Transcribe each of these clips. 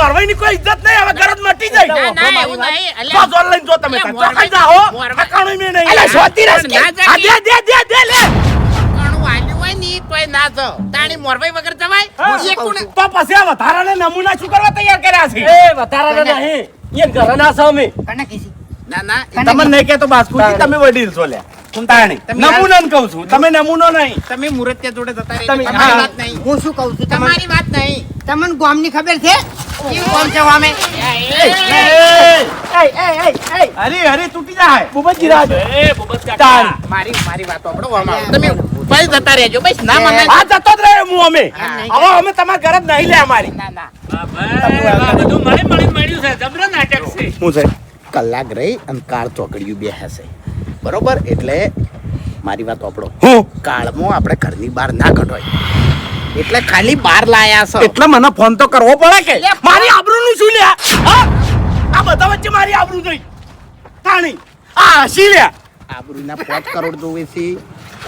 મોરવાઈની કોઈ ઇજ્જત નહીં હવે ઘર જ મટી જાય ના એવું નહીં તો જોન લઈને જો તમે ચોખાઈ જાઓ ઠકાણું મે નહીં અલે સોતી રસ કે આ દે લે કાણું આલ્યું હોય ની તોય ના જો તાણી મોરવાઈ વગર જવાય એ કોણ તો પછી આ વધારાને નમૂના શું કરવા તૈયાર કર્યા છે એ વધારાના નહીં એ ઘરના સામે કને કીધી ના તમને નહીં કે તો બાસ્કુજી તમે વડીલ છો લે તાણી નમૂનાને કહું છું તમે નમૂનો નહીં તમે મુરત્યા જોડે જતા રહી તમે- તમારી વાત નહીં હું શું કહું છું તમારી વાત નહીં તમને ગામની ખબર છે કેવું ગામ છે વામે અરે તૂટી જાય બુબજી રાજ મારી વાત આપણો તમે ભાઈ જતા રહેજો બસ ના મને આ જતો જ રહ્યો હું અમે હવે અમે તમારા ઘર જ નહીં લે અમારી ના બધું મળ્યું છે જબરો નાટક છે હું છે કલાક રહી અને કાળ ચોકડીયું બે હશે બરોબર એટલે મારી વાત આપણો હું કાળમાં આપણે ઘરની બહાર ના કઢવાય એટલે ખાલી બહાર લાયા છો એટલે મને ફોન તો કરવો પડે કે મારી આબરૂનું શું લ્યા હા? આ બધા વચ્ચે મારી આબરૂ ગઈ તાણી આ હસી લ્યા આબરૂના 5 કરોડ જોવે છે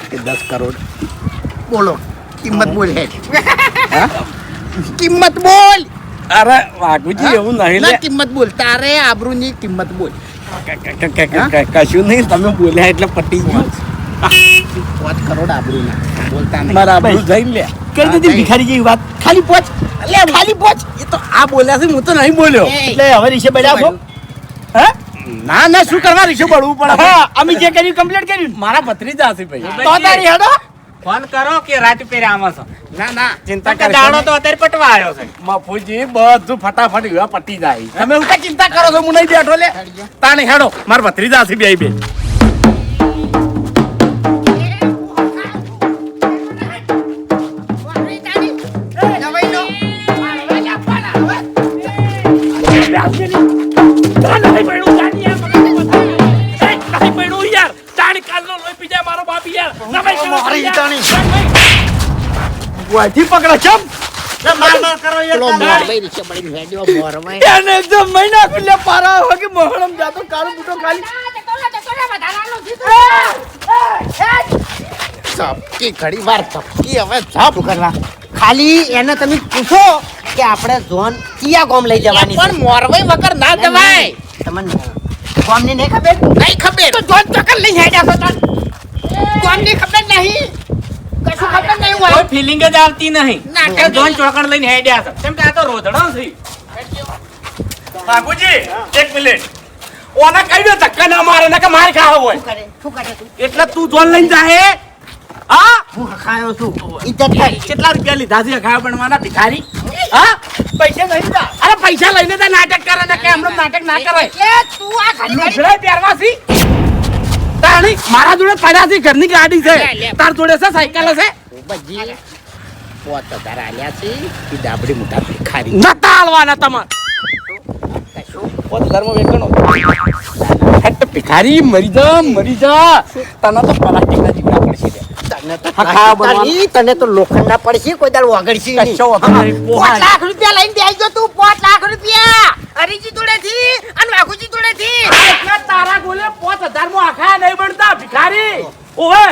કે 10 કરોડ બોલો કિંમત બોલ હે હા? કિંમત બોલ અરે વાઘુજી એવું નહીં લે ના કિંમત બોલ તારે આબરૂની કિંમત બોલ કશું નહીં તમે બોલ્યા એટલે પટી ગયું 5 કરોડ આબરૂના બોલતા નહીં મારા આબરૂ જઈને લે કરી દીધી ભિખારી જેવી વાત ખાલી પોચ લે ખાલી પોચ એ તો આ બોલ્યા છે હું તો નહીં બોલ્યો એટલે હવે રીશે બળ્યા છો હે ના શું કરવા રીશે બળવું પડે હા અમે જે કર્યું કમ્પ્લીટ કર્યું મારા ભત્રીજા છે ભાઈ તો તારી હેડો ફોન કરો કે રાત પેરે આમાં છો ના ચિંતા તો દાડો તો અત્યારે પટવા આવ્યો છે મફુજી બધું ફટાફટ એવા પટી જાય તમે ઉતા ચિંતા કરો છો હું નહીં બેઠો લે તાણી હેડો માર ભત્રીજા છે બે બે વાથી પકડા ચમ માર કરો પેલો મોરવાઈ રીક્ષે પડીને હેડ્યો મોરવાઈ એને એકદમ મહિના કુલ્લે પારા હો કે મોહરમ જાતો કાળો બુટો ખાલી ચપકી ઘડી વાર ચપકી હવે જપ કરવા ખાલી એને તમે પૂછો કે આપણે ઝોન કિયા ગામ લઈ જવાની પણ મોરવાઈ વગર ના જવાય તમને ગામની નહીં ખબર નહીં ખબર તો ઝોન ચક્કર લઈ હેડ્યા છો ગામની ખબર નહીં કશું ખબર નહીં હોય કોઈ ફિલિંગ જ આવતી નહીં નાટક જોન ચોકડ લઈને હેડ્યા છે કેમ કે આ તો રોધડો છે બાપુજી એક મિનિટ ઓના કઈ દે ધક્કા ના મારે ને કે માર ખાવો હોય શું કરે તું એટલે તું જોન લઈને જાહે હા હું ખાયો છું ઇજ્જત કરી કેટલા રૂપિયા લીધા છે ખાવા બનવાના ભિખારી હા પૈસા નહીં જા અરે પૈસા લઈને તો નાટક કરે ને કે હમણાં નાટક ના કરાય એટલે તું આ ખાલી લુગડા પહેરવાથી તાણી મારા જોડે પડ્યા છે ઘરની ગાડી છે તાર જોડે છે સાયકલ છે બજી 5000 આલ્યા છે કે ડાબડી મોટા ભિખારી નતા હાલવાના તમાર પોતામાં વેકણો હટ ભિખારી મરી જા તને તો પ્લાસ્ટિક ના જીવડા પડશે તને તો હા, ખાવા બનવાનું. તને તો લોખંડના પડશે કોઈ દાડ વગડશે નહીં કશો વાંધો નહીં. 5 લાખ રૂપિયા લઈને બેસજો તું 5 લાખ રૂપિયા હરીજી જોડેથી અને વાઘુજી જોડેથી એટલે તારા ગોલે 5000 માં આખા નહીં બનતા ભિખારી ઓય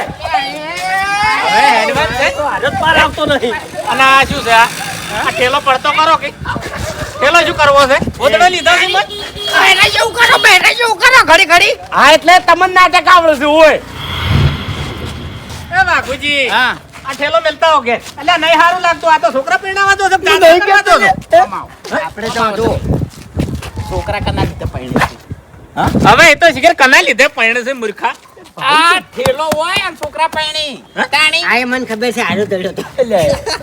હવે એડવાન્સ છે તો હાજર પાર આવતો નહીં અને આ શું છે આ ઠેલો પડતો કરો કે ઠેલો શું કરવો છે રોધડો લીધો છે મત બહેરા જેવું કરો ઘડી ઘડી હા એટલે તમને નાટક આવડે છે ઓય એ બાપુજી હા આ ઠેલો મેલતા હો કે એટલે નહીં સારું લાગતું આ તો છોકરા પીણાવા તો છે તું નહીં કહેતો ને. આપણે તો જો છોકરા કના લીધે પૈણે છે હવે એ તો શિખર કના લીધે પૈણે છે મૂર્ખા આ ઠેલો હોય અને છોકરા પૈણી તાણી આ મને ખબર છે આડો દડ્યો તો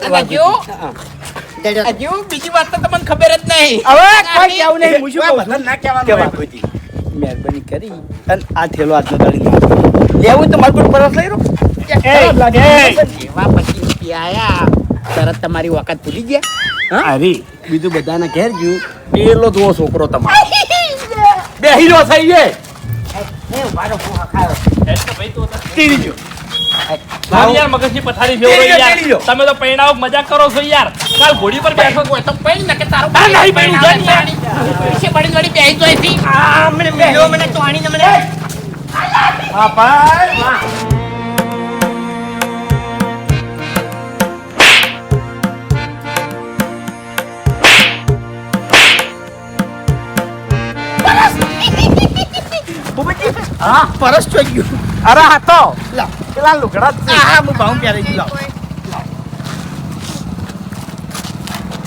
અને જો દડ્યો હજુ બીજી વાત તો તમને ખબર જ નહીં હવે કોઈ કેવું નહીં હું શું કહું છું? ના કે કહેવાનું બાપુજી મહેરબાની કરી અને આ થેલો આજનો દાડી લેવું તો મારું પર પરસ લઈ રહ્યો એવા 25 રૂપિયા આયા તરત તમારી વખત ભૂલી ગયા અરે બીજું બધાને ઘેર ગયું પેલો જુઓ છોકરો તમારો બે હીરો થઈ ગયે એ વારો હું ખાયો તીરી ગયો મારી યાર મગજની પથારી ફેરવો તેડી યાર લ્યો. તમે તો પૈણાઓ મજાક કરો છો યાર કાલ ઘોડી પર બેઠો હોય તો પૈણ ને કે તારું ના, નહીં પૈણું, પૈણ જા ને. પૈસે પડી વળી બેહી જોઈ હતી આ મને બેહ્યો મને તોણી ને મને હા ભાઈ હા પરસ ચોઈ ગયું. અરે હા તો લાવ. પેલા લુગડા જ છે. હા હું ભાવ પહેરી ગયો.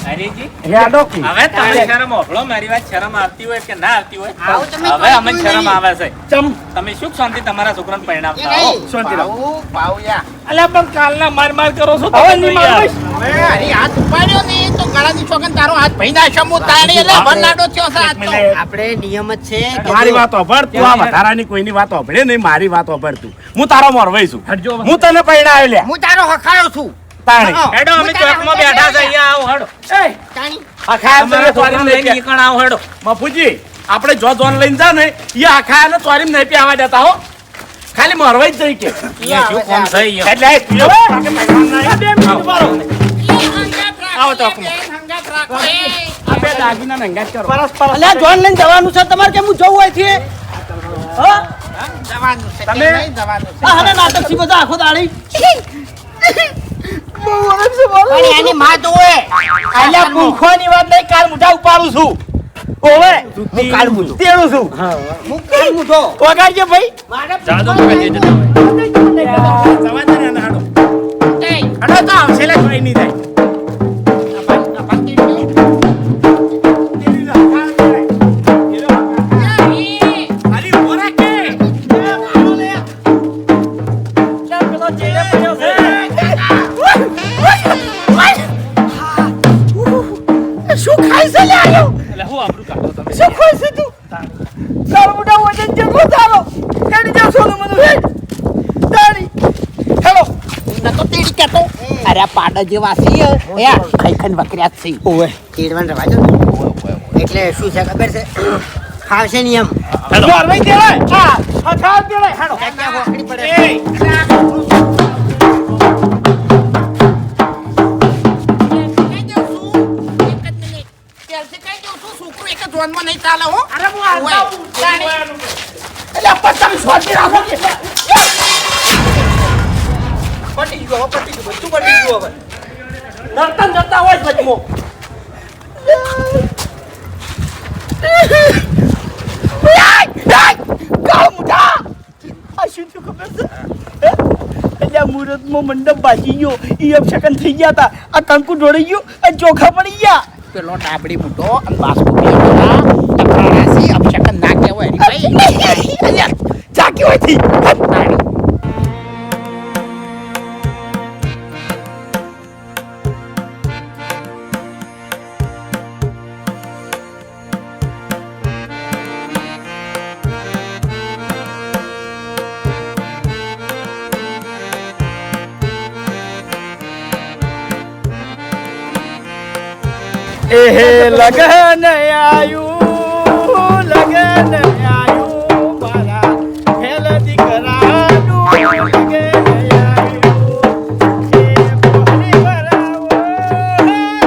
હરીજી હેડો કી. હવે તમે શરમ ઓફળો મારી વાત શરમ આવતી હોય કે ના આવતી હોય આવું તમે હવે અમને જોયું શરમ નહીં. આવે છે ચમ તમે સુખ શાંતિ તમારા છોકરાને એ પરિણામતા હો નહીં. શાંતિ રાખો. ભાવ ભાવ યા. અલ્યા પણ કાલના માર કરો છો હવે નહીં મારવીશ. હવે હરી હાથ ઉપાડ્યો ને તો ગળાની છોકન તારો હાથ ભઈ નાખ્યો. હું તાણી એટલે ભરનાડો થયો છે આજ તો. આપણે નિયમ જ છે કે મારી જો- વાત હોભળ તું આ વધારાની કોઈની વાત હોભળે નહીં મારી વાત હોભળ તું હું તારો મોરવાઈ છું હું તને પૈણાવ્યો લ્યા હું તારો હખાયો છું તાણી હા. હેડો અમે ચોકમાં બેઠા છે અહીંયા આવો હેડો એ તાણી આખા તમારા ચોરીમ છોકરાને નહીં લઈને નીકળ આવો હેડો મફુજી આપણે જો જોન લઈને જા ને એ આખા ને ચોરીમ નહીં પીવા દેતા હો ખાલી મોરવાઈ જ જઈ કે અહીંયા શું કોમ છે અહીંયા? એટલે એ પીવો બાકી પૈણા નહીં. બે મિનિટ ઉભા રહો. આવો ચોકમાં આ બે દાગીના નંગા જ કરો અલ્યા જોન લઈને જવાનું છે તમારે કેમ જવું હોય છે હા જવાનું છે તમે- કે નહીં જવાનું છે? આ હને નાટક શીખો તો આખો દાડી પણ એની માં તો હોય અલ્યા પૂંખવાની વાત નહીં કાલ મુઠા ઉપાડું છું ઓવે હું કાળ મૂઠું. તેડું છું હું કાલ મુઠો વગાડજે ભાઈ મારે જાદુ તો કઈ જતા હોય જવા દે ને એને હાડો એ હાડો તો આવશે લે કોઈ નહીં જાય તેડી જા, કાલ જાય. અરે ઉભો રાખ કે. એ મારો લે. ચાલ પેલો ચેડે પડ્યો છે. શું ખાય છે લે આયો એટલે હું આબરૂ કાઢો તમે શું ખાય છે તું તારો મોટા વજન જેટલો તારો કેડી જાવ સોનું મને હેડ તારી હેલો નતો તેડી કેતો. અરે આ પાડા જેવા છે એ ખાઈ ખાઈને વકર્યા જ છે. ઓવે કેડવાન રવા દો એટલે શું છે ખબર છે ખાવશે નિયમ મારવાઈ દેવાય હા ખાવ દેવાય હેડો ક્યાં હોકડી પડે એ છોકરો એક જ જોનમાં નહીં ચાલે હો. અરે હું આલતા હું તાણી. એટલે પતંગ છોડી રાખો કે પટી ગયો, પટી ગયું, બધું પટી ગયું હવે. નર્તન જતા હોય જ બચમો મુહૂર્તમાં મંડપ બાજી ગયો ઈ અપશકન થઈ ગયા હતા આ કંકુ ઢોળી ગયું આ ચોખા પડી ગયા પેલો ડાબડી મોટો અને વાસ્કો બેઠા ટકરાસી અપશકન ના કહેવાય હરીભાઈ. અલ્યા જાકી હોય થી તાણી. એહે લગન આયું મારા ખેલ દીકરાનું લગન આયું એ પાણી ભરાવો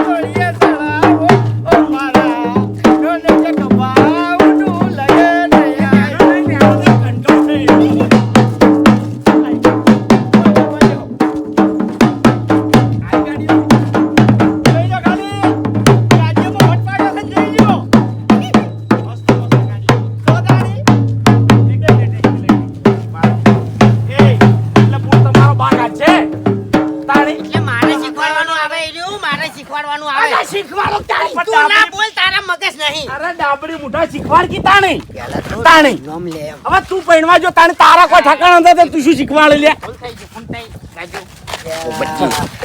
ગોળીએ ચડાવો ઓ મારા ડોલે જગબાવનું લગન આયું કંટ્રોલ થઈ એટલે મારે શીખવાડવાનું આવે એ રહ્યું, મારે શીખવાડવાનું આવે શીખવાડો તું ના બોલ તારા મગજ નહીં અરે ડાબડી મોઢા શીખવાડ કી તાણી પેલા તો તાણી નામ લે એમ. હવે તું પૈણવા જો તાણે તારા કોઈ ઠાકાણા હતા તો તું શું શીખવાડે લે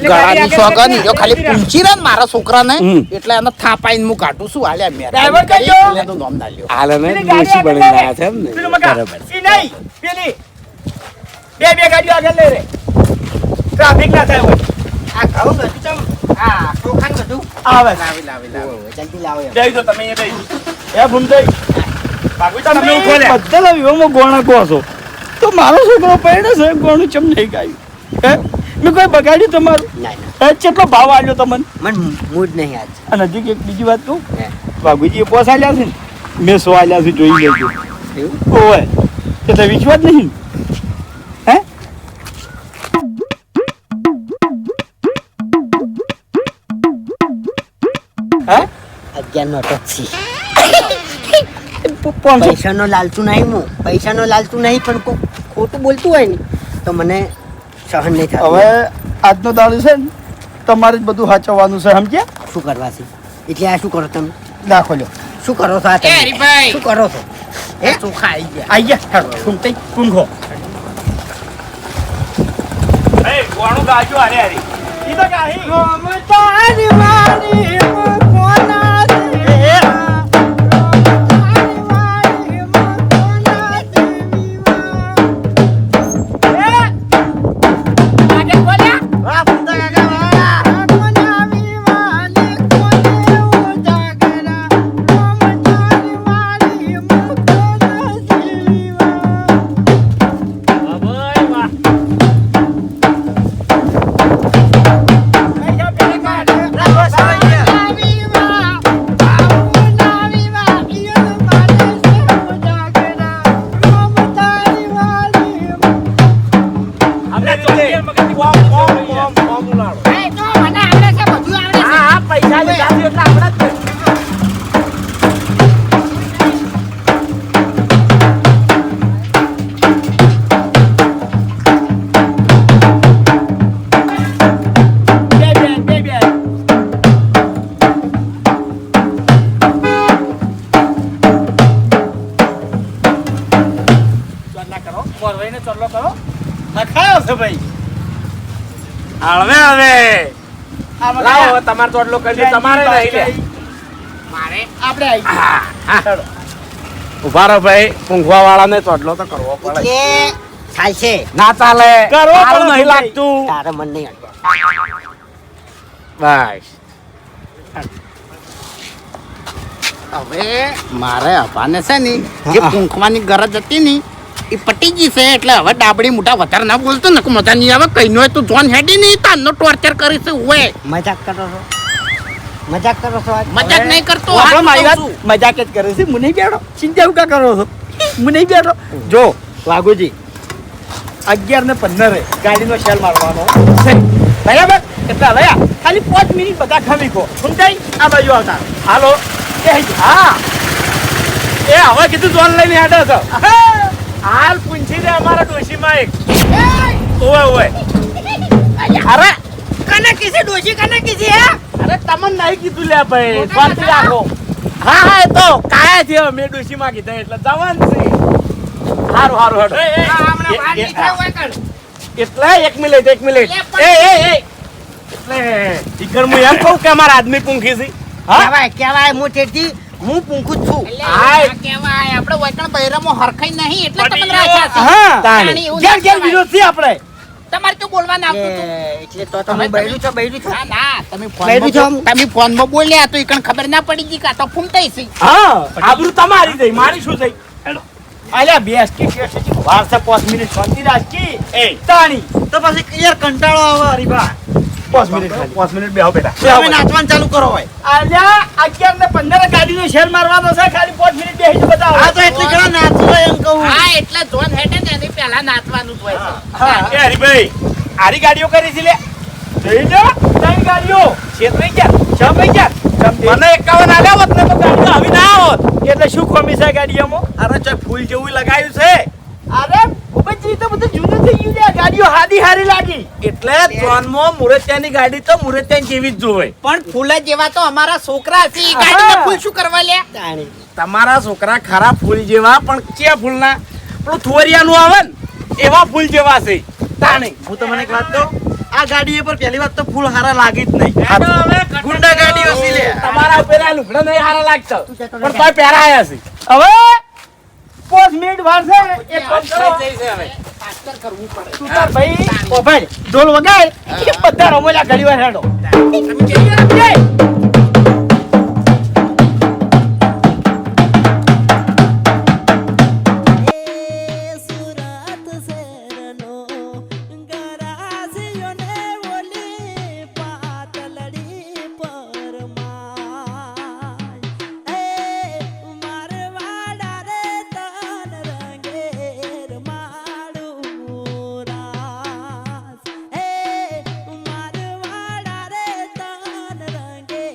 ગળાની છોકન જો ખાલી પૂંછી રહે ને મારા છોકરાને હમ. એટલે એને થાપાઈને હું કાઢું છું હાલ્યા મેં ડ્રાઈવર કહેજો. એટલે તો નામ ના લ્યો. હાલે ને ડોશી બની ગયા છે એમ ને બરાબર ઈ નહીં પેલી બે ગાડીઓ આગળ લે રે ટ્રાફિક ના થાય હોય આ ઘઉં બધું ચમ આ ચોખાને બધું આવે લાવી લાવી લાવી. ઓવે, જલ્દી લાવો એમ. જઈ દો તમે એ જઈ એ ભૂમતઈ બાકી તમે ઉઠો લે બધા વિવાહમાં ગોણા કહો છો તો મારો છોકરો પૈણો છે ગોણું ચમ નહીં ગાયું હે મેં કોઈ બગાડ્યું તમારું ના ના હે કેટલો ભાવ આલ્યો તમને મન મૂડ નહીં આજ અને હજી એક બીજી વાત કહું હે. બાબુજીએ પોસાલ્યા છે ને મેં સો આલ્યા છે જોઈ લેજો એવું ઓય એટલે વિશ્વાસ નહીં હે હે 11 નો ટચ છે પૈસાનો લાલચું નહીં હું પૈસાનો લાલચું નહીં પણ કોઈ ખોટું બોલતું હોય ને તો મને સહન નહીં થાય. હવે આજનો દાડો છે ને તમારે જ બધું સાચવવાનું છે સમજ્યા? શું કરવા છે એટલે આ શું કરો તમે? નાખો લ્યો. શું કરો છો આ એ તમે? હરીભાઈ. શું કરો છો? એ ચોખા આઈ ગયા. આઈ ગયા હેડો સુનતઈ કુંખો એ કોણું ગાજો હારે હારે ઈ તો ગાહી તારી વારી કોના આગળ બોલ્યા. એ તો મને આવડે છે, બધું આવડે છે. પૈસા લે ગાજો એટલે આપણા જ નખાયો છે ભાઈ. હવે લાવો હવે તમારો ચોટલો કરજો તમારે નહીં લે મારે આપણે આઈ ગયા. ઉભા રહો ભાઈ ઊંઘવા વાળાને ચોટલો તો કરવો પડે એટલે ચાલશે ના ચાલે કરવો સારું પડે નહીં ભાઈ. લાગતું તારે મન નહીં અડવા. બસ હવે મારે હવાને છે ને જે પૂંખવાની ગરજ હતી ને એ પટી ગઈ છે એટલે હવે ડાબડી મોટા વધારે ના બોલતો ને મજા નહીં આવે કઈ નો તું જોન હેડી નહીં તારનો ટોર્ચર કરીશ હોય મજાક કરો છો મજાક કરો છો મજાક નહીં કરતો આપણે મારી વાત મજાક જ કરે છે. મને બેઠો ચિંતા એવું કા કરો છો? મને બેઠો જો વાઘુજી 11:15 ગાડીનો શેલ મારવાનો છે બરાબર? એટલે હવે ખાલી 5 મિનિટ બધા ખમી કો સુનતાઈ આ બાજુ આવતા હાલો એ હા એ હવે કીધું જોન લઈને હેડે છો હાલ પૂંછી દે અમારા ડોશીમાં એક ઓય ઓય અરે કને કીધી ડોશી કને કીધી હે? અરે તમને નહીં કીધું લે ભાઈ શાંતિ રાખો હા હા એ તો કાયા છે મેં ડોશીમાં કીધા એટલે જવાન છે હારું હારું હેડો આ હમણાં બહાર નીકળ્યા હોય કણ. એટલે એક મિનિટ એ એટલે ઈકર હું એમ કહું કે અમારા આદમી પૂંખી છે કહેવાય કહેવાય હું તેથી હું પૂંખું જ છું એટલે હાય. આ કહેવાય, આપણે વૈકણ બૈરામાં હરખાઈ નહીં એટલે પડી તમને ગયો. રાખ્યા છે. હા તાણી એવું ઘેર ના ઘેર કહેવાય. વિરોધ છે આપણે. તમારે તો બોલવાનું આવતું હતું. એટલે તો તમે બૈરું છો ના ના તમે બૈરું છો? તમે ફોનમાં બોલ્યા તો ઈકણ ખબર ના પડી ગઈ કાં તો ફૂમતાઈ છે. હા આબરૂ તમારી જઈ મારી શું થઈ હેડો અલ્યા બેસ કે કેસ છે વાર છે 5 મિનિટ શાંતિ રાખી એ તાણી તો પછી ક્લિયર કંટાળો આવે હરીબા 5 મિનિટ ખાલી 5 મિનિટ બેહો બેટા તમે નાચવાનું ચાલુ કરો હોય અલ્યા 11:15 ગાડીનો શેર મારવાનો છે ખાલી 5 મિનિટ બેસી બતાવો આ તો એટલી ઘણા નાચવો એમ કહું હા એટલે જોન હેડે ને એની પહેલા નાચવાનું જ હોય છે. હા એ હરીભાઈ આરી ગાડીઓ કરી છે લે જઈ લે ત્રણ ગાડીઓ છેતરાઈ ગયા છ પૈસા મને 51 આલ્યા હોત ને તો ગાડીઓ આવી ના હોત એટલે શું ખોમી છે ગાડીઓમાં અરે ચાલ ફૂલ જેવું લગાવ્યું છે અરે ભૂપતજી તો બધું જૂનું થઈ ગયું છે ગાડીઓ હારી લાગી એટલે જોનમાં મુરતિયાની ગાડી તો મુરતિયા જેવી જ જોવે પણ ફૂલ જેવા તો અમારા છોકરા છે ઈ ગાડીમાં ફૂલ શું કરવા લે? તમારા છોકરા ખરા ફૂલ જેવા પણ ક્યાં ફૂલના પેલું થુવરિયાનું આવે ને એવા ફૂલ જેવા છે તાણી હું તમને એક વાત કહું આ ગાડી પર પહેલી વાત તો ફૂલ હારા લાગી જ નહીં હેડો હવે ગુંડા ગાડીઓ છે લે. તમારા ઉપર આ લુગડા નહીં હારા લાગતો પણ તોય પહેરાયા છે હવે 5 મિનિટ વાર છે એક કામ કરો પાસ્ટર કરવું પડે. તું તાર ભાઈ ઓ ભાઈ ઢોલ વગાડ કે બધા રમોલા ઘડી વાર હેડો તમે કેવી રીતે? મારવાડા રે તન રંગે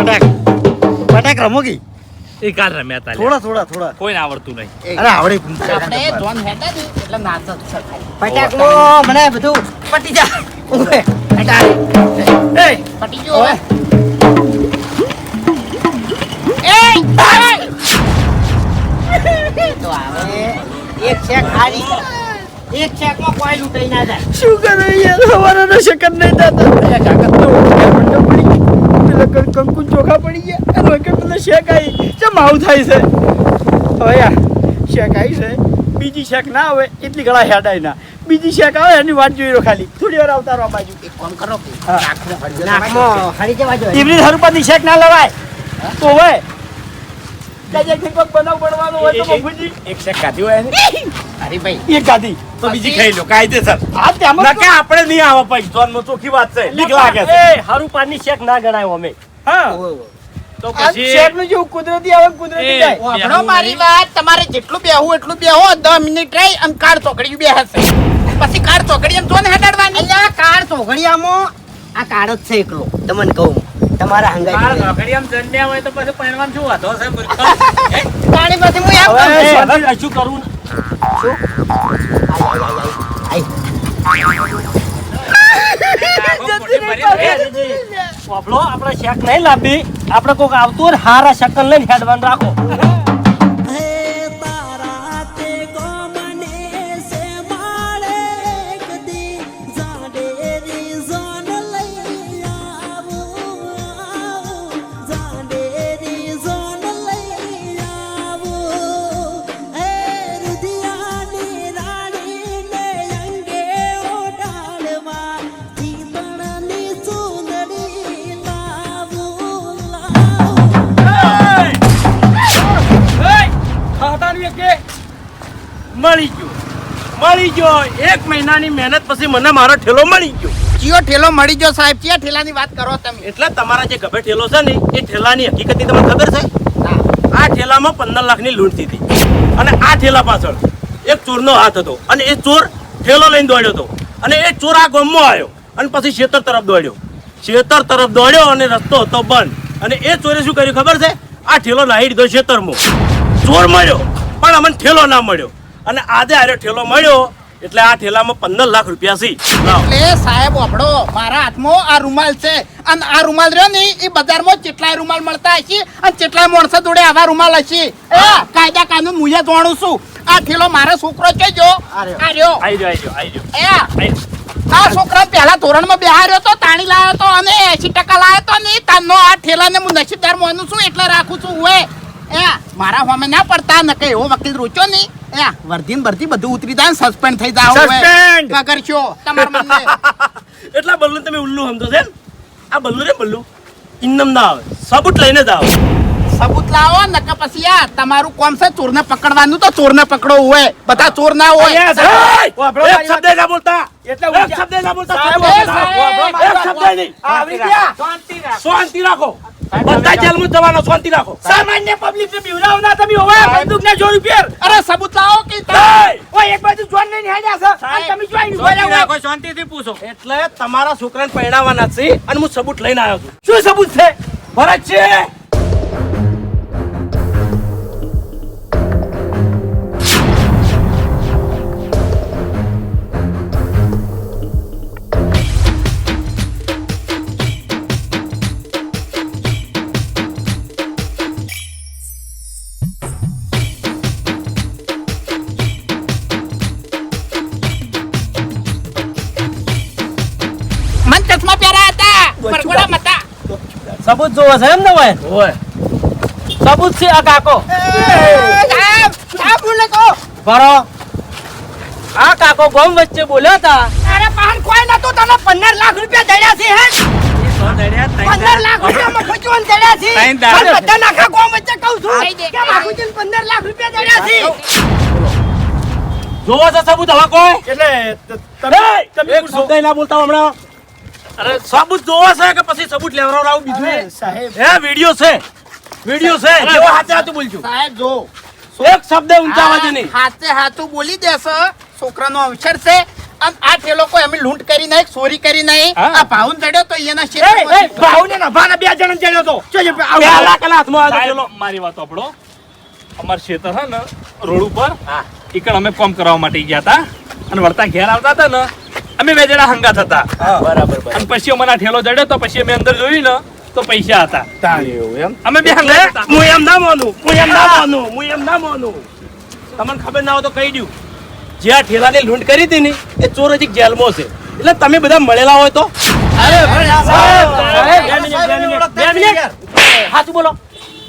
પટાક રમોગી એ કાલ રમ્યા તા થોડા કોઈને આવડતું નહીં અરે આવડે આપણે જોન હેડે ને એટલે નાચ જ થાય. પટાકમાં મને બધું પટી જા ઓય પટી ગયો હવે. તો હવે એક ચેક ખાલી એક ચેકમાં કોઈ લૂંટાઈ ના જાય. શું કરે યાર હવાના શકન નહીં થતા પેલા કંકુ ચોખા પડી ગયા અને વખત પેલા શેક આવી ચમ આવું થાય છે હવે યાર શેક આવી છે બીજી શેક ના આવે એટલી ઘણા હેડાય ના બીજી શેક આવે એની વાત જોઈ રહ્યો ખાલી થોડી વાર આવતારો આ બાજુ એક કામ કરો કે હા. નાકમાં હળદર નાકમાં હરી જવા જોઈએ. એમની હરુપાની શેક ના લવાય તો હવે કઈ એક બનાવ બનવાનો હોય તો બફુજી એક શેક ખાધી હોય ને હરીભાઈ એક ગાદી તો બીજી ખાઈ લો કાયદેસર આ તેમાં ના કે આપણે નહીં આવો પછી જોનમાં ચોખ્ખી વાત છે બીક લાગે છે હારુપાની શેક ના ગણાય અમે હા તો આ પછી શેક નું જેવું કુદરતી આવે કુદરતી એ, જાય વાપરો મારી વાત. તમારે જેટલું બેહવું એટલું બેહો 10 મિનિટ રહી અને કાર ચોકડી બેહશે પછી કાર ચોકડી એમ જોન હેડાડવાની. અહીંયા કાર ચોઘડિયામાં આ કાર જ છે એકલો તમને કહું તમારા બાર હંગાઈ નોકરી આમ જન્મ્યા હોય તો પછી પહેરવાનું શું વાંધો છે મૂર્ખ? પાણી પછી હું એમ હવે કહું છું. હવે કશું કરવું વાપલો આપણે શેક નહીં લાવી આપણે કોઈક આવતું હોય ને હારા શકન લઈને હેડવાનું રાખો મળી ગયો 1 મહિનાની મહેનત પછી મને મારો ઠેલો મળી ગયો ચિયો ઠેલો મળી ગયો સાહેબ. ચિયા ઠેલાની વાત કરો તમે? એટલે તમારા જે ગભે ઠેલો છે ને એ ઠેલાની હકીકતની તમને ખબર છે આ ઠેલામાં 15 લાખની લૂંટ થઈ હતી અને આ ઠેલા પાછળ એક ચોરનો હાથ હતો અને એ ચોર ઠેલો લઈને દોડ્યો હતો અને એ ચોર આ ગામમાં આવ્યો અને પછી શેતર તરફ દોડ્યો અને રસ્તો હતો બંધ અને એ ચોરે શું કર્યું ખબર છે આ ઠેલો નાહી દીધો શેતરમાં. ચોર મળ્યો પણ અમને ઠેલો ના મળ્યો અને આજે આર્યો ઠેલો મળ્યો એટલે આ ઠેલામાં 15 લાખ રૂપિયા છે. લાવો. એટલે સાહેબ વાપડો મારા હાથમાં આ રૂમાલ છે અને આ રૂમાલ રહ્યો ને એ બજારમાં કેટલાય રૂમાલ મળતા હશે અને કેટલાય માણસો જોડે આવા રૂમાલ હશે. કાયદા કાનૂન હું જાણું છું. આ ઠેલો મારો છોકરો છે જો આ રહ્યો. આઈ જાઓ. આ છોકરા પહેલા ધોરણમાં બેહાર્યો તો તાણી લાવ્યો તો અને 80% લાવ્યો તો ને તાનો આ ઠેલાને હું નસીબદાર માનું છું એટલે રાખું છું હું મારા સામે ના પડતા ન કે એવો વકીલ રોચ્યો નહીં વર્ધીન ભરતી બધું ઉતરી જાય સસ્પેન્ડ થઈ જાવ Suspend! કરશો તમારા મને એટલા બલ્લુ તમે ઉલ્લુ સમજો છે ને? આ બલ્લુ ઇન્નમ ના આવે સબૂત લઈને જ આવે. સબૂત લાવો ન કે પછી તમારું કોમ છે ચોરને પકડવાનું તો ચોરને પકડો હોય બધા ચોર ના હોય એક શબ્દ ના બોલતા એટલે એક શબ્દ ના બોલતા સાહેબ, એક શબ્દ નહીં. આવી ગયા શાંતિ રાખો બધા જેલમાં જવાનો શાંતિ રાખો. સામાન્ય પબ્લિક ને બીવડાવ ના તમે હવે બંદૂક ના જોર ઉપર અરે સબૂત લાવો કે ઓય એક બાજુ જોન લઈને હેડ્યા છે અને તમે જોઈ શાંતિ રાખો, શાંતિથી પૂછો. એટલે તમારા છોકરાને પરણાવવાના છે અને હું સબૂત લઈને આવ્યો છું. શું સબૂત છે ભરત છે મન ચશ્મા પહેર્યા હતા પરગોડા મતા સબૂત જોવો છે એમ ને ભાઈ ઓય સબૂત છે આ કાકો ભરો આ કાકો ગામ વચ્ચે બોલ્યા હતા અરે પાન કોઈ નતું તને 15 લાખ રૂપિયા દળ્યા છે હે 15 લાખ રૂપિયા મફતોન દળ્યા છે ત્રણ દાડા. પણ બધા નાખા ગોમ વચ્ચે કહું છું કે બાપુજીને 15 લાખ રૂપિયા દળ્યા છે જોવો છે સબૂત હવે કોઈ એટલે તમે એક શબ્દ ના બોલતા હમણાં. અરે સબૂત જોવો છે કે પછી સબૂત લેવડાવડાવું બીજું એ? સાહેબ હે વિડિયો છે જેવો હાથે હાથું બોલજો. સાહેબ જો એક શબ્દ ઊંચા અવાજે નહીં. હાથે હાથું બોલી દેશે છોકરાનો અવસર છે અને આ ઠેલો કોઈ અમે લૂંટ કરી નહીં, ચોરી કરી નહીં. હા. આ ભાઉન ચડ્યો તો એના એ, શેઠ ભાઉને ના ભાના 2 જણા ચડ્યો તો જોજો આવો. પેલા કલા હાથમાં આવ્યો ઠેલો. સાહેબ, મારી વાત સાંભળો. અમાર ખેતર હે ને રોડ ઉપર ઈકણ અમે કામ કરવા માટે ગયા હતા અને વળતા ઘેર આવતા હતા ને અમે 2 જણા હંગાત હતા. બરાબર અને પછી અમારા ઠેલો જડ્યો તો પછી અમે અંદર જોયું ને તો પૈસા હતા. એવું એમ અમે 2 હંગાત હતા. હું એમ ના માનું, હું એમ ના માનું, હું એમ ના માનું. તમને ખબર ના હોય તો કહી દઉં, જે આ ઠેલાની લૂંટ કરી હતી ને એ ચોર હજી જેલમાં છે. એટલે તમે બધા મળેલા હોય તો સાચું બોલો.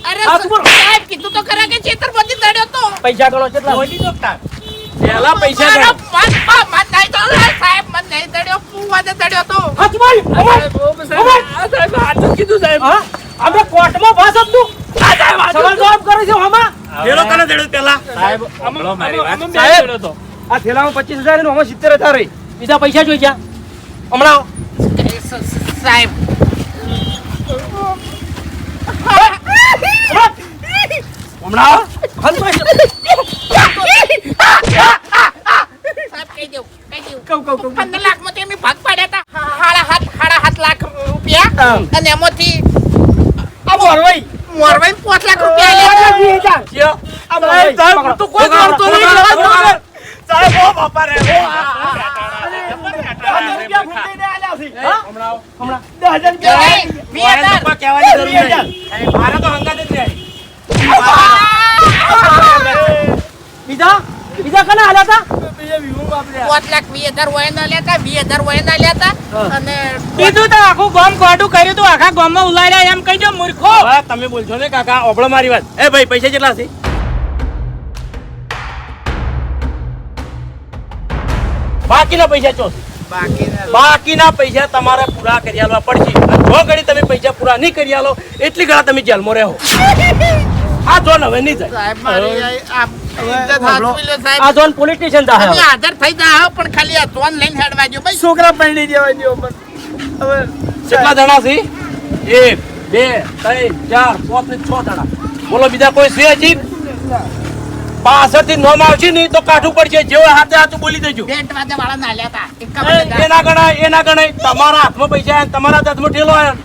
અરે સાહેબ કીધું તો ખરા કે છેતરપિંડી ચડ્યો તો. પૈસા ગણો કેટલા? પહેલા પૈસા અરે, ગણો. મન નહીં તો સાહેબ મન નહીં ચડ્યો, ફૂવાને ચડ્યો તો. અમે કોર્ટમાં ભાષ આપતું સવાલ જવાબ કરે છે આમાં. ઠેલો કને ચડ્યો પેલા? સાહેબ, આ થેલામાં 25,000 નું આમાં 70,000 રહી. બીજા પૈસા જોઈ ગયા હમણાં આવો. સાહેબ હમણાં આવો. સાહેબ કહી દઉં 15 લાખમાંથી અમે ભાગ પાડ્યા હતા. 7.5 લાખ રૂપિયા અને એમાંથી મોરવાઈ 5 લાખ રૂપિયા આલ્યા. કયો? સાહેબ, હું તો કોઈ જાણતો નહીં. સાહેબ, ઓ બાપા રે, ઓ કહેવાની જરૂર નહીં. મારે તો હંગાત જ નહીં. બીજા કને હાલ્યા હતા? 5,20,000 વયના લેતા 20,000 વયના લેતા અને કીધું તો આખું ગામ કોડું કર્યું તું, આખા ગામમાં ઉલાડ્યા એમ કહી દો મૂર્ખો. હવે તમે બોલશો ને કાકા, ઓબળો મારી વાત. એ ભાઈ, પૈસા કેટલા છે? બાકીના પૈસા ચો છે? બાકીના પૈસા તમારે પૂરા કરી આલવા પડશે. અને જો ઘડી તમે પૈસા પૂરા નહીં કરી આલો એટલી ઘણા તમે જેલમાં રહો. આ જોન હવે નહીં જાય. સાહેબ મારી આ ઇજ્જત હાચવી લો સાહેબ. આ જોન પોલીસ સ્ટેશન તમે જાહે. હાજર થઈ જાઓ પણ ખાલી આ તોન લઈને હેડવા જો ભાઈ. છોકરા પરણી દેવા દો પણ હવે કેટલા જણા છે? 1 2 3 4 5 ને 6 જણા. બોલો બીજા કોઈ છે હજી? પાછળથી નોમ આવશે નહીં તો કાઠું પડશે. જેવો હાથે હાથું બોલી દેજો. બેન્ટ વાદે વાળા ના લેતા એ ના ગણાય, એ ના ગણાય. તમારા હાથમાં પૈસા આવ્યા, તમારા હાથમાં ઠેલો આવ્યો.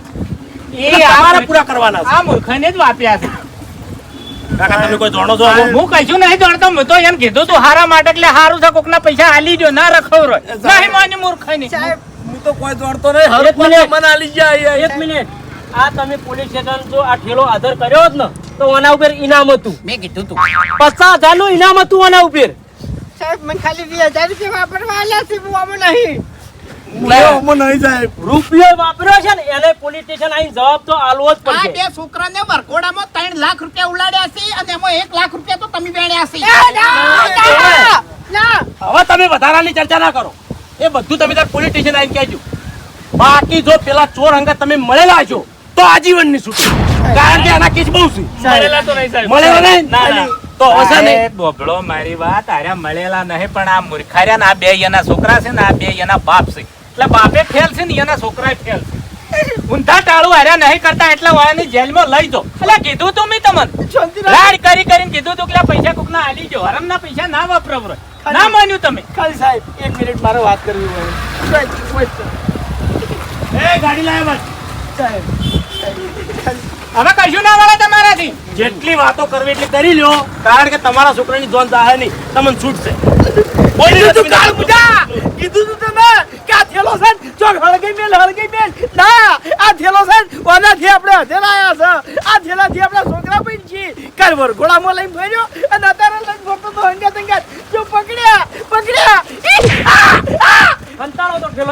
એ તમારે પૂરા કરવાના છે. આ મૂર્ખાને જ વાપ્યા છે. કાકા, તમે કોઈ જાણો છો આમાં? હું કશું નહીં જાણતો. હું તો એમ કીધું તું હારા માટે, એટલે હારું છે કોકના પૈસા હાલી જો ના રખવ નહીં માની મૂર્ખાની. હું તો કોઈ જાણતો નહીં. એક મિનિટ. મને આલી જાય. એક મિનિટ. આ તમે પોલીસ સ્ટેશન જો આ ઠેલો આધાર કર્યો હોત ને તો આના ઉપર ઇનામ હતું. મેં કીધું તું 50,000 નું ઇનામ હતું આના ઉપર. સાહેબ મને ખાલી 2,000 રૂપિયા વાપરવા આલ્યા છે હું આમાં નહીં રૂપિયો વાપર્યો છે ને એને પોલીસ સ્ટેશન આવીને જવાબ તો આલવો જ આ પડશે. બે છોકરાને વરઘોડામાં 3 લાખ રૂપિયા ઉલાડ્યા છે અને એમાં 1 લાખ રૂપિયા તો તમે વેણ્યા છે. હવે તમે વધારાની ચર્ચા ના કરો. એ બધું તમે તાર પોલીસ સ્ટેશન આવીને કહેજો. બાકી જો પેલા ચોર અંગત તમે મળેલા છો તો આજીવન ની છૂટો. કારણ કે આના કેસ બહુ છે. મળેલા તો નહીં સાહેબ. મળેલા નહીં? ના, ના. તો હશે નહીં. સાહેબ, બોબડો મારી વાત, આર્યા મળેલા નહીં પણ આ મૂર્ખાર્યા ને આ 2 એના છોકરા છે ને આ 2 એના બાપ છે. એટલે બાપે ફેલ છે ને એના છોકરાએ ફેલ છે. ઊંધા ટાળું હાર્યા નહીં કરતા એટલે વાળાની જેલમાં લઈ જાઓ. એટલે કીધું તું મેં તમને લાડ કરીને કીધું તું કે આ પૈસા કોકના આલી જો, હરામના પૈસા ના વાપરો. ના માન્યું તમે. ખાલી સાહેબ 1 મિનિટ મારે વાત કરવી હોય એ ગાડી લાવ્યા બસ. સાહેબ હવે કશું ના વળે તમારાથી. જેટલી વાતો કરવી એટલી કરી લ્યો. કારણ કે તમારા છોકરાની જોન જાહે નહીં, તમને છૂટશે. બોલી તું કાળ મુજા. કીધું તું તમે કે આ થેલો છે ને, ચોક હળગઈ મેલ ના આ થેલો છે ને, ઓનાથી આપણે હધેરાયા છે. આ થેલાથી આપણા છોકરા પણ છીએ કાલ વરઘોડામાં લઈને ફર્યો અને અત્યારે લઈને ફરતો તો હંગાત જો પકડ્યા કંટાળો તો ઠેલો.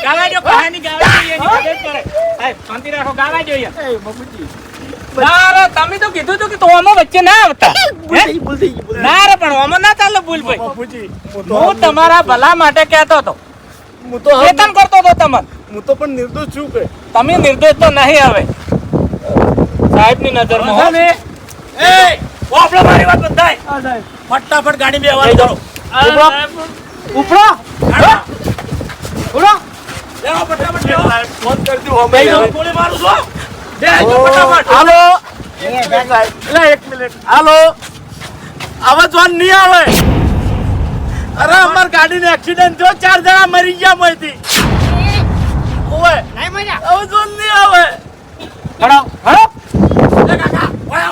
ગાવા દો કહાની ગાવા દો એની મદદ કરે. સાહેબ શાંતિ રાખો, ગાવા દો યાર. એ બાપુજી ના રે, તમે તો કીધું તું કે તો આમાં વચ્ચે ના આવતા. ભૂલ થઈ ગઈ. ના રે, પણ આમાં ના ચાલે ભૂલ ભાઈ. બાપુજી હું તમારા ભલા માટે કહેતો હતો, હું તો વેતન કરતો હતો તમને. હું તો પણ નિર્દોષ છું કે તમે નિર્દોષ તો નહીં હવે સાહેબની નજરમાં હો. એ ઓપડો મારી વાત બધાય. હા સાહેબ ફટાફટ ગાડી બેહવાની કરો. ઉપડો ઉપડો. લેવો ફટાફટ લેવો. ફોન કરજો બે ગોળી મારું છો. બે જો ફટાફટ. હાલો એટલે 1 મિનિટ હાલો આવાજ વાન નહીં આવે અરે અમાર ગાડીનો એક્સિડન્ટ થયો 4 જણા મરી ગયા મોયથી ઓય નહીં મજા હવે જોન નહીં આવે હડો હડો એ કાકા ઓય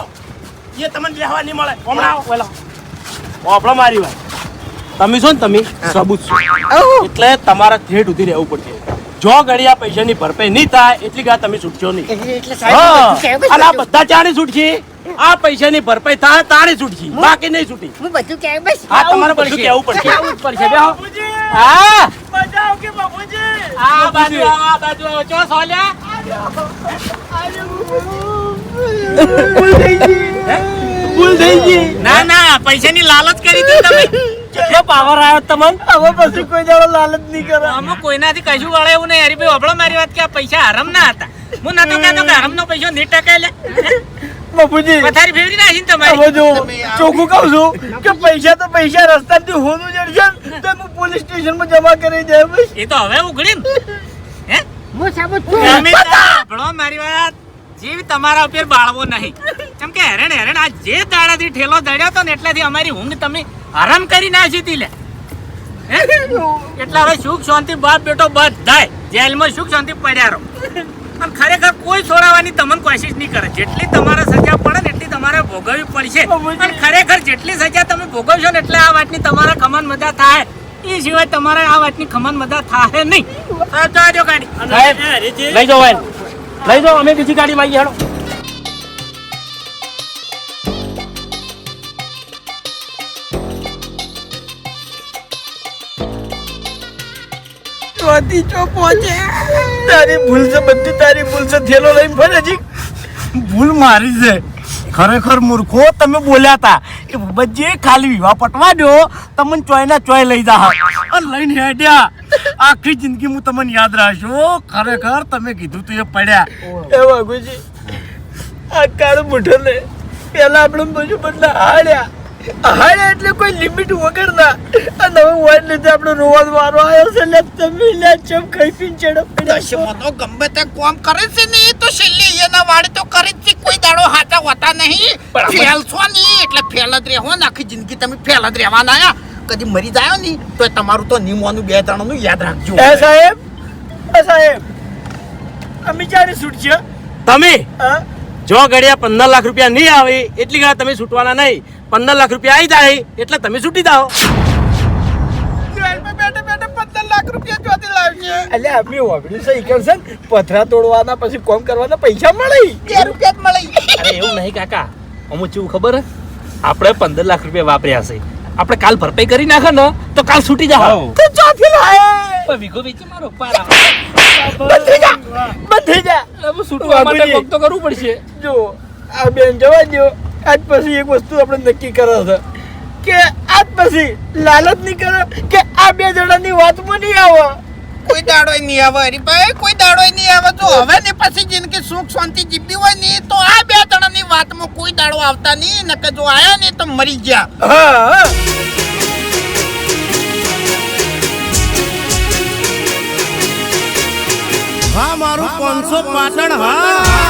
એ તમને લેવા નહીં મળે હમણાં આવો ઓલા ઓપડો મારી વાત તમે છો ને તમે સબૂત છો એટલે તમારા ઠેઠ ઉધી રહેવું પડશે જો ઘડિયા પૈસાની ભરપાઈ નહીં થાય એટલી ગા તમે છૂટશો નહીં એટલે હા સાહેબ અને આ બધા ચાણી છૂટશે આ પૈસાની ભરપાઈ થાય તાણી છૂટશે બાકી નહીં છૂટી હું બધું કહેવું બસ હા તમારે બધું કહેવું પડશે હા બચાવ કે બાપુજી આ બાજુ ચો સોલ્યા ભૂલ થઈ ગઈ ના ના પૈસાની લાલચ કરી હતી તમે કેટલો પાવર આવ્યો તમને હવે પછી કોઈ દાડો લાલચ નહીં કરે અમુક કોઈનાથી કશું વળે એવું નહીં હરીભાઈ અભળો મારી વાત કે આ પૈસા હરામ ના હતા હું નતો કહેતો કે હરામનો પૈસો નહીં ટકે લે બાપુજી પથારી ફેરવી નાખી ને તમારી હવે જો ચોખ્ખું કહું છું કે પૈસા તો પૈસા રસ્તાથી હોનું જડશે ને તો હું પોલીસ સ્ટેશનમાં જમા કરી દે બસ એ તો હવે ઉઘડી ને હે હું સાબુત છું તમે અભળો મારી વાત જીવ તમારા ઉપર બાળવો નહીં કેમ કે હેરણ હેરણ આ જે દાડાથી ઠેલો દડ્યો તો ને એટલાથી અમારી ઊંઘ તમે આરામ કરી નાખી હતી લે હે? એટલે હવે સુખ શાંતિ બાપ બેટો બધાય જેલમાં સુખ શાંતિ પડ્યા રહો અને ખરેખર કોઈ છોડાવવાની તમને કોશિશ નહીં કરે જેટલી તમારે સજા પડે ને એટલી તમારે ભોગવવી પડશે અને ખરેખર જેટલી સજા તમે ભોગવશો ને એટલે આ વાતની તમારા ખમન મજા થાય એ સિવાય તમારે આ વાતની ખમન મજા થાય નહીં જો ગાડી લઈ જાઓ ભાઈ લઈ જાઓ અમે બીજી ગાડી માંગી હેડો ચોથી ચો પહોંચે તારી ભૂલ છે બધી તારી ભૂલ છે થેલો લઈને ફરે હજી ભૂલ મારી છે ખરેખર મૂર્ખો તમે બોલ્યા હતા કે બજે ખાલી વિવાહ પટવા દો તમને ચોયના ચોય લઈ જા અને લઈને હેડ્યા આખી જિંદગી હું તમને યાદ રાખશો ખરેખર તમે કીધું તું એ પડ્યા એ વાઘુજી આ કાળ મુઠો લે પેલા આપણે બધું બદલા હાડ્યા એટલે કોઈ લિમિટ વગર ના અને હવે વાઈટ લીધે આપણો રોવાજ વારો આવ્યો છે લે તમે લે ચમ ખાઈ પીને ચડપ દશમનો ગમે તે કોમ કરે છે ને તો છેલ્લે એના વાળી તો કરે જ છે કોઈ દાડો હાચા હોતા નહીં ફેલ છો નહીં એટલે ફેલ જ રહેવો ને આખી જિંદગી તમે ફેલ જ રહેવાના આયા કદી મરી જાય ને તો તમારું તો નિમવાનું 2-3 નું યાદ રાખજો એ સાહેબ અમે ચારે છૂટશે તમે હા જો ઘડિયા 15 લાખ રૂપિયા નહીં આવે એટલી ઘણા તમે છૂટવાના નહીં 15 લાખ રૂપિયા આવી જાય એટલે તમે છૂટી જાઓ જેલમાં બેઠે બેઠે 15 લાખ રૂપિયા ચોથી લાવશે એટલે આપણે વાપર્યું છે ઈકણ છે ને પથરા તોડવાના પછી કોમ કરવાના પૈસા મળે 2 રૂપિયા જ મળી અરે એવું નહીં કાકા અમુક જેવું ખબર હે આપણે 15 લાખ રૂપિયા વાપર્યા છે આપણે કાલ ભરપાઈ કરી નાખે ને તો કાલ છૂટી જાવ તો ચોથી લાય પણ વીઘો વેચી મારો પારા બંધ જા હવે છૂટવા માટે કોક તો કરવું પડશે જો આ બેન જવા દો આજ પછી એક વસ્તુ આપણે નક્કી કરે છે કે આજ પછી લાલચ નહીં કરે કે આ બે જણાની વાતમાં નહીં આવે કોઈ દાડોય નહીં આવે હરીભાઈ કોઈ દાડોય નહીં આવે જો હવે ને પછી જિંદગી સુખ શાંતિ જીવવી હોય ને તો આ 2 જણાની વાતમાં કોઈ દાડો આવતા નહીં નકર જો આયા ને તો મરી ગયા હા હા મારું 500 પાટણ હા